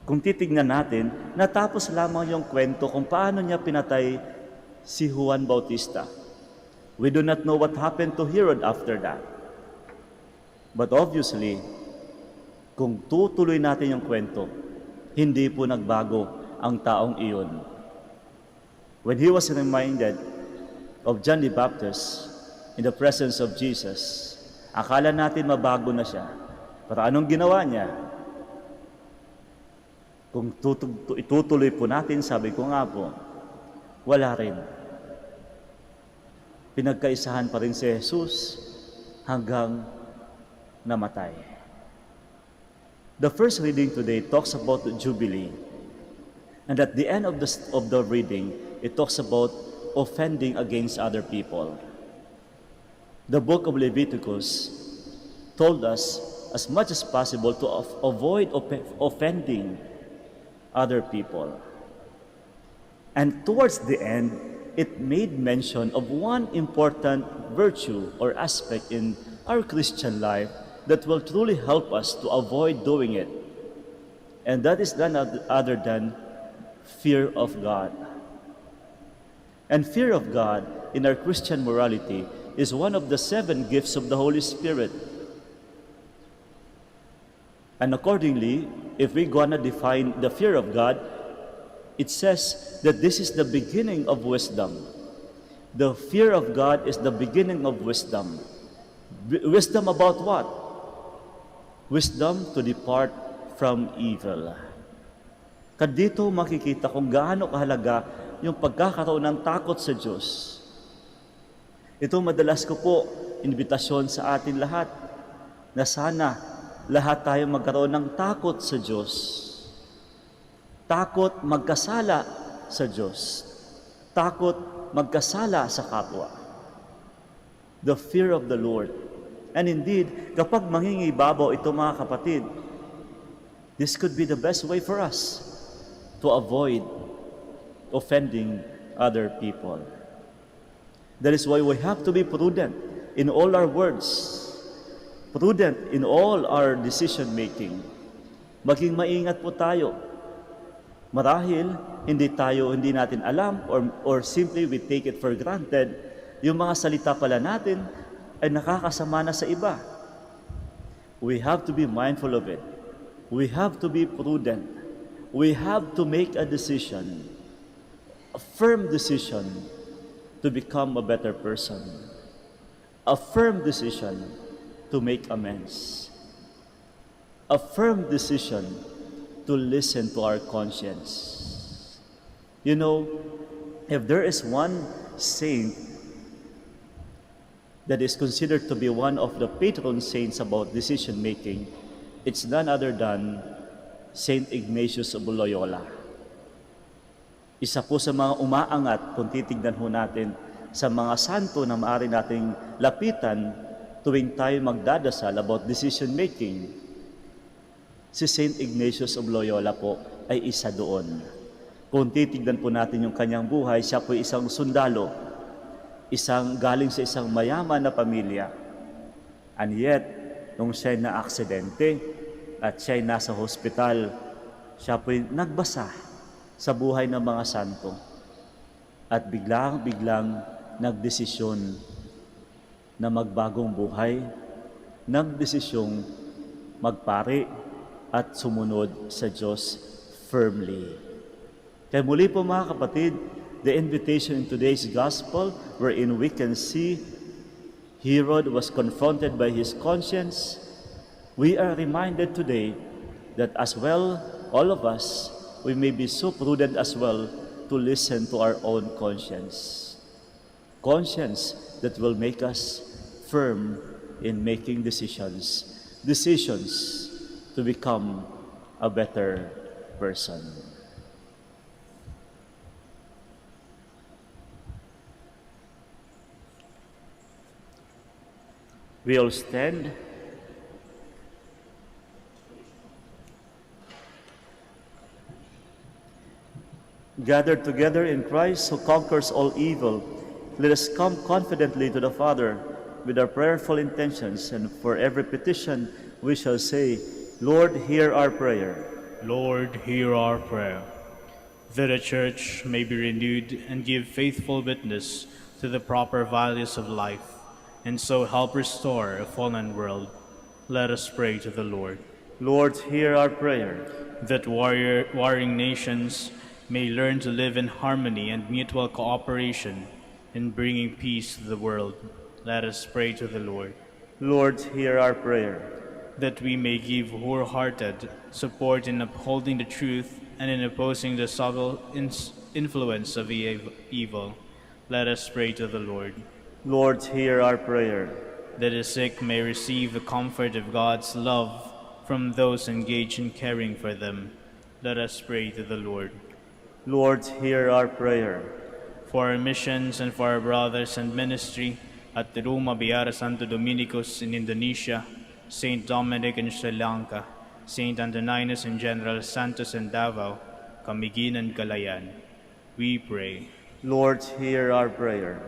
Kung titignan natin, natapos lamang yung kwento kung paano niya pinatay si Juan Bautista. We do not know what happened to Herod after that. But obviously, kung tutuloy natin yung kwento, hindi po nagbago ang taong iyon. When he was reminded of John the Baptist in the presence of Jesus, akala natin mabago na siya. Pero anong ginawa niya? Kung itutuloy po natin, sabi ko nga po, wala rin. Pinagkaisahan pa rin si Jesus hanggang namatay. The first reading today talks about the Jubilee. And at the end of the reading, it talks about offending against other people. The book of Leviticus told us as much as possible to avoid offending other people. And towards the end, it made mention of one important virtue or aspect in our Christian life that will truly help us to avoid doing it. And that is none other than fear of God. And fear of God in our Christian morality is one of the 7 gifts of the Holy Spirit. And accordingly, if we're gonna define the fear of God, it says that this is the beginning of wisdom. The fear of God is the beginning of wisdom. Wisdom about what? Wisdom to depart from evil. Kadito makikita kung gaano kahalaga yung pagkakaroon ng takot sa Diyos. Ito madalas ko po invitasyon sa atin lahat na sana lahat tayo magkaroon ng takot sa Diyos. Takot magkasala sa Diyos. Takot magkasala sa kapwa. The fear of the Lord. And indeed, kapag mangingibabaw ito mga kapatid, this could be the best way for us to avoid offending other people. That is why we have to be prudent in all our words, prudent in all our decision-making. Maging maingat po tayo. Marahil, hindi natin alam or simply we take it for granted, yung mga salita pala natin ay nakakasama na sa iba. We have to be mindful of it. We have to be prudent. We have to make a decision, a firm decision to become a better person. A firm decision to make amends. A firm decision to listen to our conscience. You know, if there is one saint that is considered to be one of the patron saints about decision making, it's none other than Saint Ignatius of Loyola. Isa po sa mga umaangat kung titignan ho natin sa mga santo na maaari nating lapitan tuwing tayo magdadasal about decision making. Si Saint Ignatius of Loyola po ay isa doon. Kung titignan po natin yung kanyang buhay, siya po isang sundalo, galing sa isang mayaman na pamilya. And yet, nung siya'y na-aksidente at siya'y nasa hospital, siya po'y nagbasa sa buhay ng mga santo. At biglang nagdesisyon na magbagong buhay, nagdesisyong magpari at sumunod sa Diyos firmly. Kaya muli po mga kapatid, the invitation in today's gospel wherein we can see Herod was confronted by his conscience, we are reminded today that as well, all of us, we may be so prudent as well to listen to our own conscience. Conscience that will make us firm in making decisions to become a better person. We all stand. Gathered together in Christ who conquers all evil, let us come confidently to the Father with our prayerful intentions, and for every petition we shall say, Lord, hear our prayer. Lord, hear our prayer. That the Church may be renewed and give faithful witness to the proper values of life, and so help restore a fallen world, let us pray to the Lord. Lord, hear our prayer. That warring nations may learn to live in harmony and mutual cooperation in bringing peace to the world, let us pray to the Lord. Lord, hear our prayer. That we may give wholehearted support in upholding the truth and in opposing the subtle influence of evil, let us pray to the Lord. Lord, hear our prayer. That the sick may receive the comfort of God's love from those engaged in caring for them, let us pray to the Lord. Lord, hear our prayer. For our missions and for our brothers and ministry at Roma Biara Santo Dominicus in Indonesia, Saint Dominic in Sri Lanka, Saint Antoninus and General Santos in Davao, Camiguin and Calayan, we pray. Lord, hear our prayer.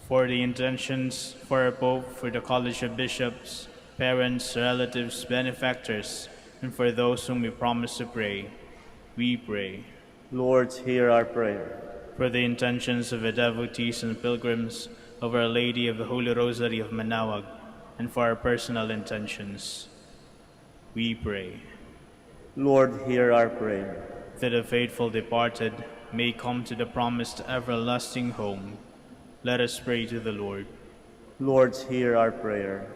For the intentions for our Pope, for the College of Bishops, parents, relatives, benefactors, and for those whom we promise to pray, we pray. Lord, hear our prayer. For the intentions of the devotees and pilgrims of Our Lady of the Holy Rosary of Manaoag, and for our personal intentions, we pray. Lord, hear our prayer. That the faithful departed may come to the promised everlasting home, let us pray to the Lord. Lord, hear our prayer.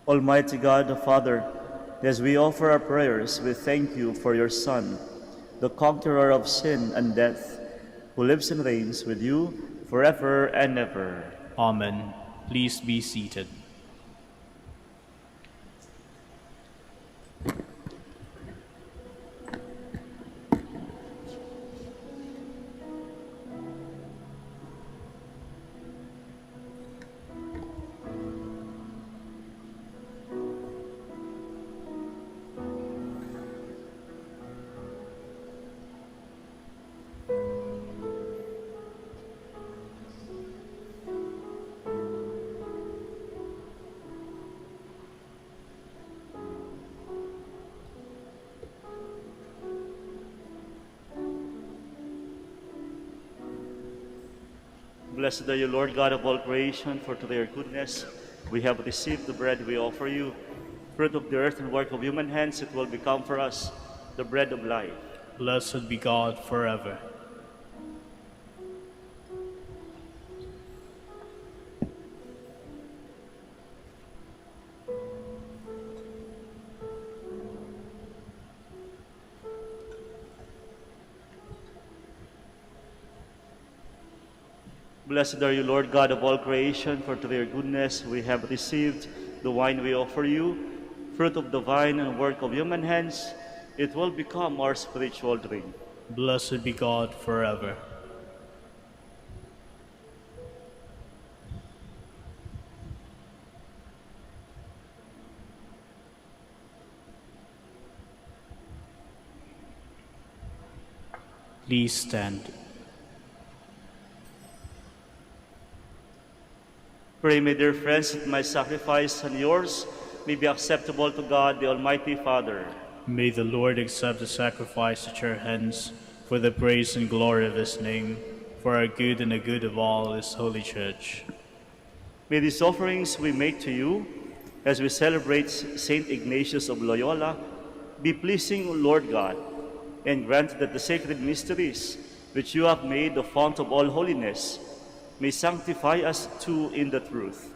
Almighty God, the Father, as we offer our prayers, we thank you for your Son, the conqueror of sin and death, who lives and reigns with you forever and ever. Amen. Please be seated. Blessed are you, Lord God of all creation, for to your goodness we have received the bread we offer you. Fruit of the earth and work of human hands, it will become for us the bread of life. Blessed be God forever. Blessed are you, Lord God of all creation, for to your goodness we have received the wine we offer you. Fruit of the vine and work of human hands, it will become our spiritual drink. Blessed be God forever. Please stand. Pray, my dear friends, that my sacrifice and yours may be acceptable to God, the Almighty Father. May the Lord accept the sacrifice at your hands for the praise and glory of his name, for our good and the good of all his holy church. May these offerings we make to you, as we celebrate Saint Ignatius of Loyola, be pleasing, O Lord God, and grant that the sacred mysteries which you have made the fount of all holiness may sanctify us too in the truth.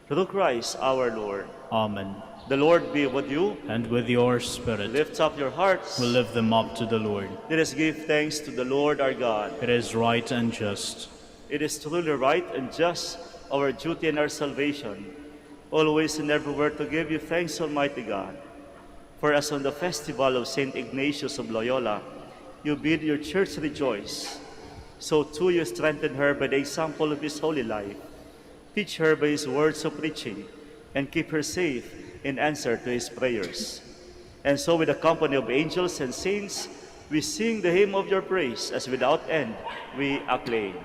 Through Christ our Lord. Amen. The Lord be with you. And with your spirit, Lift up your hearts. we lift them up to the Lord. Let us give thanks to the Lord our God. It is right and just. It is truly right and just, our duty and our salvation, always and everywhere to give you thanks, Almighty God. For as on the festival of Saint Ignatius of Loyola, you bid your church rejoice, so too you strengthen her by the example of his holy life. Teach her by his words of preaching, and keep her safe in answer to his prayers. And so with the company of angels and saints, we sing the hymn of your praise, as without end we acclaim.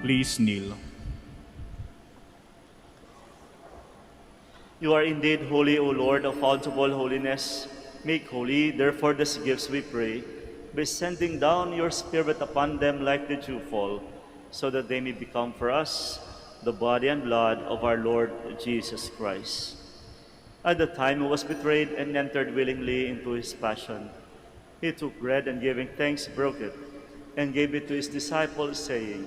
Please kneel. You are indeed holy, O Lord, of fount of all holiness. Make holy, therefore, these gifts, we pray, by sending down your Spirit upon them like the dewfall, so that they may become for us the body and blood of our Lord Jesus Christ. At the time he was betrayed and entered willingly into his passion, he took bread and giving thanks broke it, and gave it to his disciples, saying,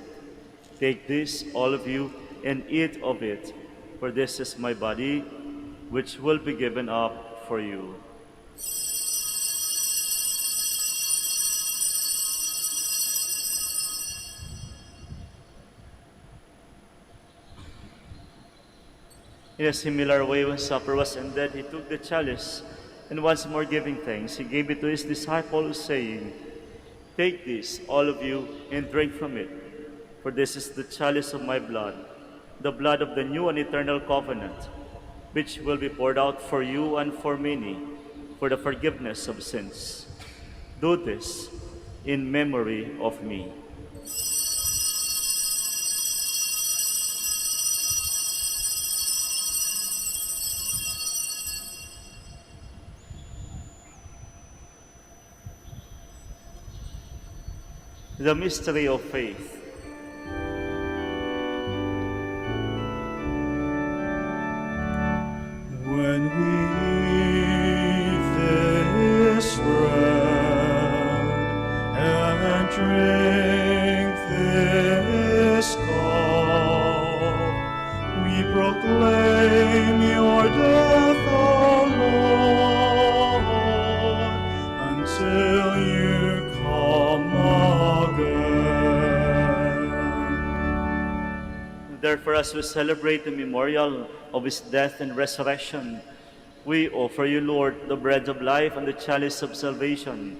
"Take this, all of you, and eat of it, for this is my body, which will be given up for you." In a similar way, when supper was ended, he took the chalice, and once more giving thanks, he gave it to his disciples, saying, "Take this, all of you, and drink from it, for this is the chalice of my blood, the blood of the new and eternal covenant, which will be poured out for you and for many, for the forgiveness of sins. Do this in memory of me." The mystery of faith. When we eat this bread and drink this cup, we proclaim your death, O Lord, until you come again. Therefore, as we celebrate the memorial of his death and resurrection, we offer you, Lord, the bread of life and the chalice of salvation,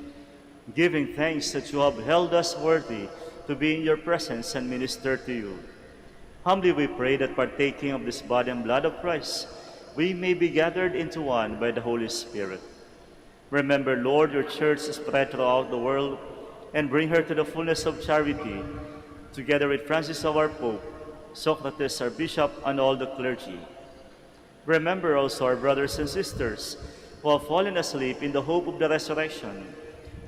giving thanks that you have held us worthy to be in your presence and minister to you. Humbly we pray that partaking of this body and blood of Christ, we may be gathered into one by the Holy Spirit. Remember, Lord, your church spread throughout the world, and bring her to the fullness of charity, together with Francis our Pope, Socrates our Bishop, and all the clergy. Remember also our brothers and sisters who have fallen asleep in the hope of the resurrection,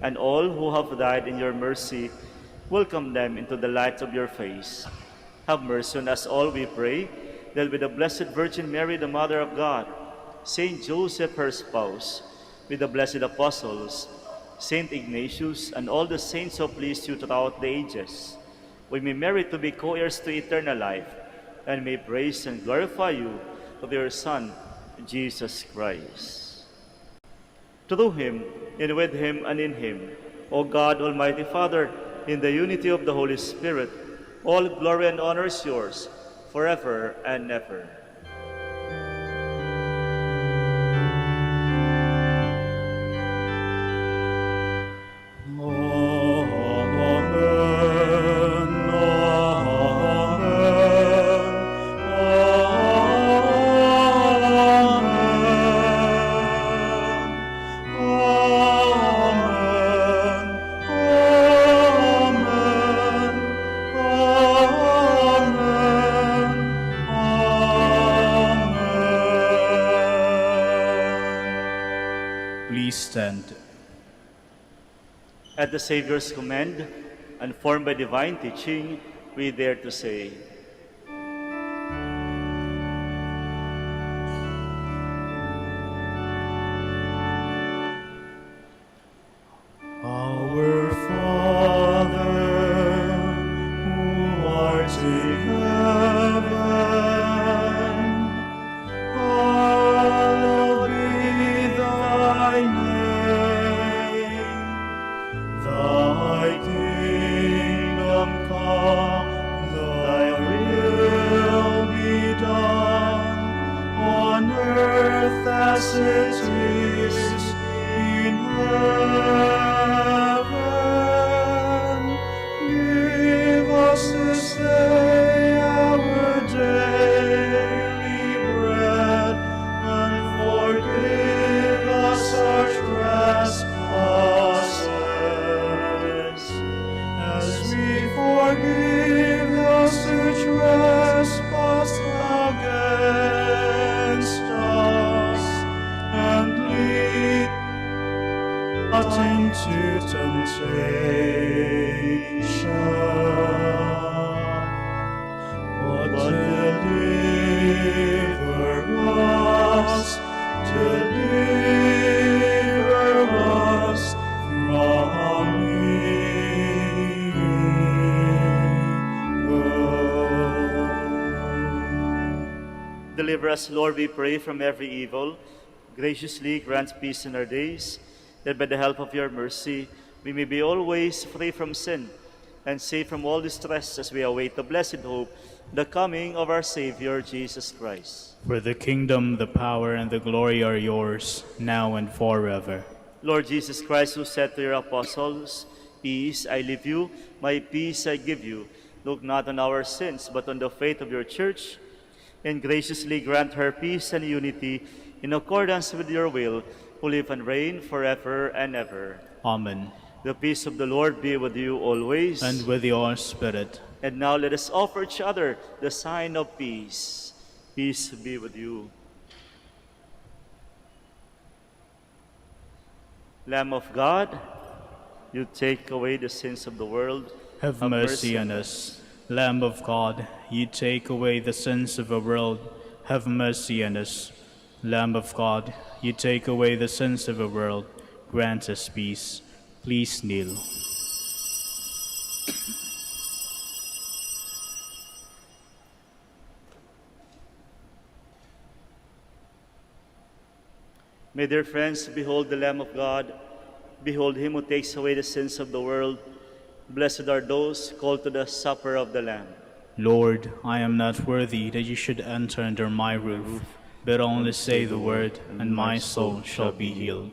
and all who have died in your mercy. Welcome them into the light of your face. Have mercy on us all, we pray, that with the Blessed Virgin Mary, the Mother of God, Saint Joseph, her spouse, with the blessed apostles, Saint Ignatius, and all the saints who pleased you throughout the ages, we may merit to be co-heirs to eternal life, and may praise and glorify you through your Son, Jesus Christ. Through him, and with him, and in him, O God, Almighty Father, in the unity of the Holy Spirit, all glory and honor is yours, forever and ever. Amen. sent. At the Savior's command, and formed by divine teaching, we dare to say, Our Father, who art in heaven, hallowed be thy name. Thy kingdom come, thy will be done, on earth as it is in heaven. Give us this day our daily bread, and forgive us our trespasses, as we forgive those who trespass against us. And lead us not into temptation, but deliver us from evil. deliver us, Lord, we pray, from every evil. Graciously grant peace in our days, that by the help of your mercy we may be always free from sin and safe from all distress, as we await the blessed hope, the coming of our Savior, Jesus Christ. For the kingdom, the power, and the glory are yours, now and forever. Lord Jesus Christ, who said to your apostles, "Peace I leave you, my peace I give you," look not on our sins, but on the faith of your church, and graciously grant her peace and unity in accordance with your will, who live and reign forever and ever. Amen. The peace of the Lord be with you always. And with your spirit. And now let us offer each other the sign of peace. Peace be with you. Lamb of God, you take away the sins of the world. Have mercy on us. Lamb of God, you take away the sins of the world. Have mercy on us. Lamb of God, you take away the sins of the world. Grant us peace. Please kneel. My dear friends, behold the Lamb of God. Behold him who takes away the sins of the world. Blessed are those called to the supper of the Lamb. Lord, I am not worthy that you should enter under my roof, but only say the word, and my soul shall be healed.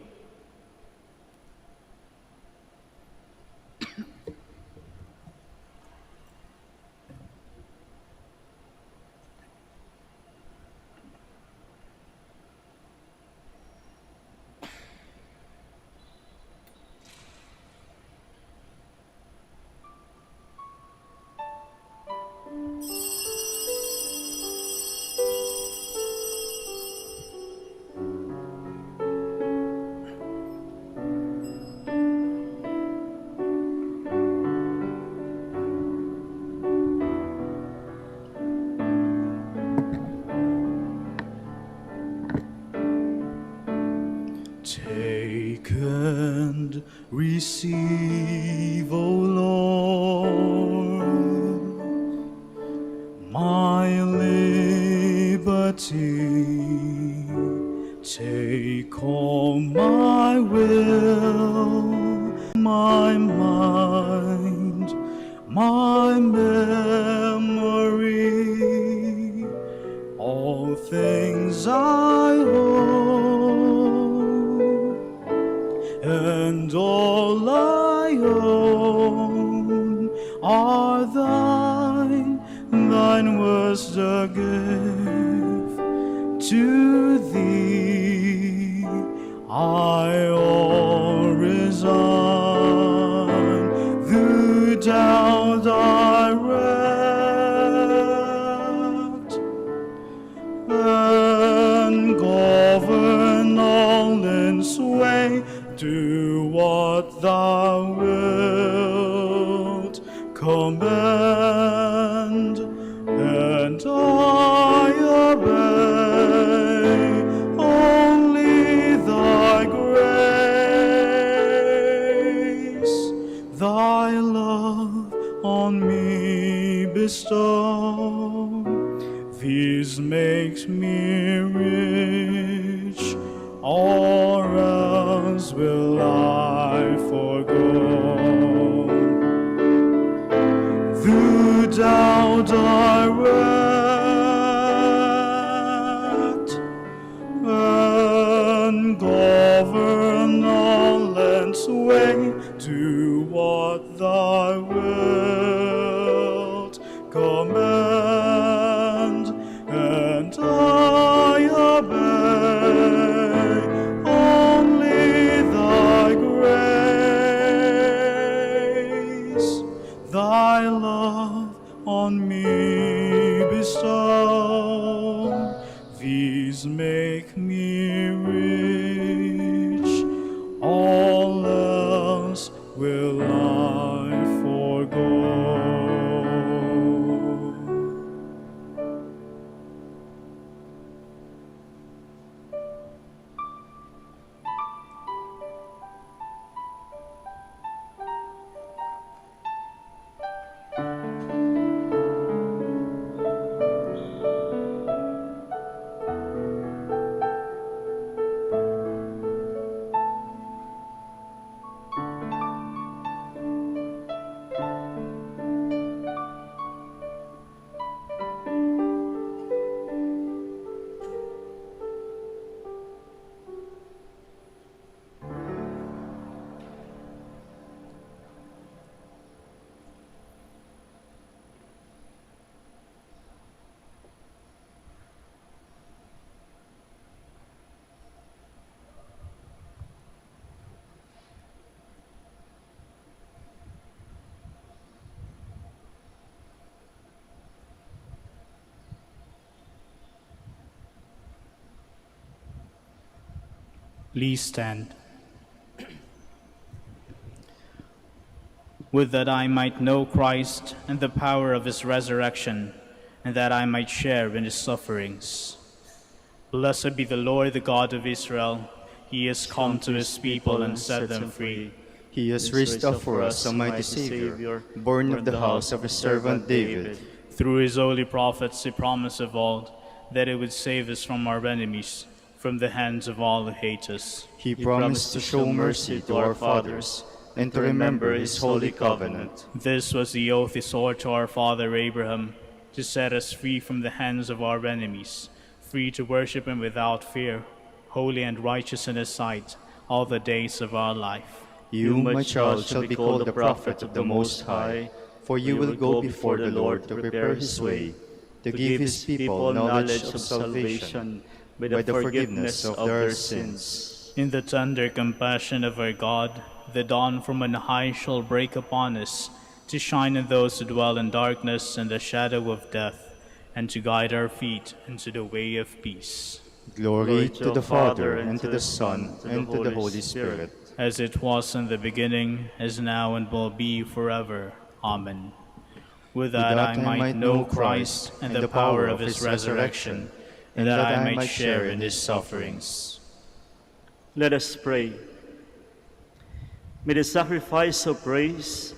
Take and receive, O Lord, my liberty. Take all my will, my mind, my memory, all things I owe, and all I own are thine. Thine was the gift to thee. I all resign, thou down direct, and govern all in sway to obey only thy grace. Thy love on me bestow. These makes me rich, or else will I forgo. Thou thou direct and govern all lands way, do what thy wilt command, and I obey only thy grace. Thy love on me bestow. These make me rich, all else will I forgo. Please stand. Would that I might know Christ and the power of his resurrection, and that I might share in his sufferings. Blessed be the Lord, the God of Israel. He has come to his people and set them free. He has raised up for us a mighty Savior, born of the house of his servant David. Through his holy prophets he promised of old that he would save us from our enemies, from the hands of all who hate us. He promised to show mercy to our fathers and to remember his holy covenant. This was the oath he swore to our father Abraham, to set us free from the hands of our enemies, free to worship him without fear, holy and righteous in his sight, all the days of our life. You, my child, shall be called the prophet of the Most High, for you will go before the Lord to prepare his way, to give his people knowledge of salvation by the forgiveness of their sins. In the tender compassion of our God, the dawn from on high shall break upon us, to shine on those who dwell in darkness and the shadow of death, and to guide our feet into the way of peace. Glory to the Father, and to the Son, and to the Holy Spirit. As it was in the beginning, is now, and will be forever. Amen. Would that I might know Christ and the power of his resurrection, and that I might share in his sufferings. Let us pray. May the sacrifice of praise